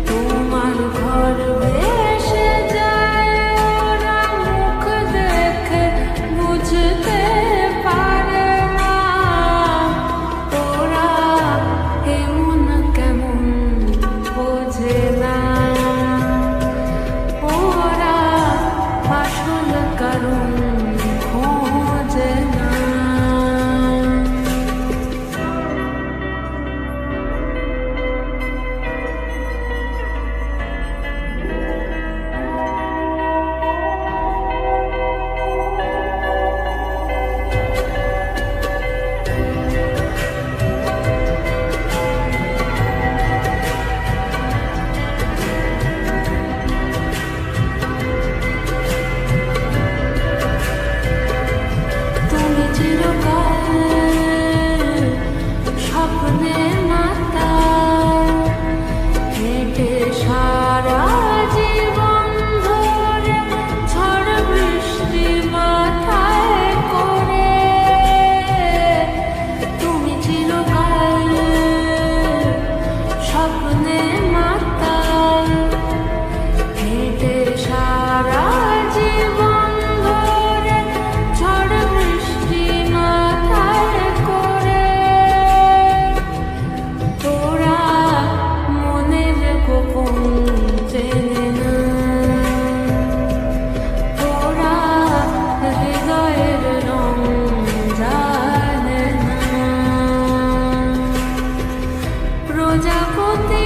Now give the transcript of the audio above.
তোমার ঘর ভেসে যায়, ওরা মুখ দেখে বুঝতে পারে না, ওরা এমন কেমন বোঝে না, ওরা আসল কারণ খোঁজে না। তুমি চিরকাল স্বপ্নে মাতাল, হেঁটে সারা জীবন ধরে ঝড় বৃষ্টি মাথায় করে। তুমি চিরকাল স্বপ্নে মাতাল, হেঁটে সারা জীবন ধরে ঝড় বৃষ্টি মাথায় করে। তোরা মনের গোপন চেনে না, তোরা হৃদয়ের রং জানে না। প্রজাপতি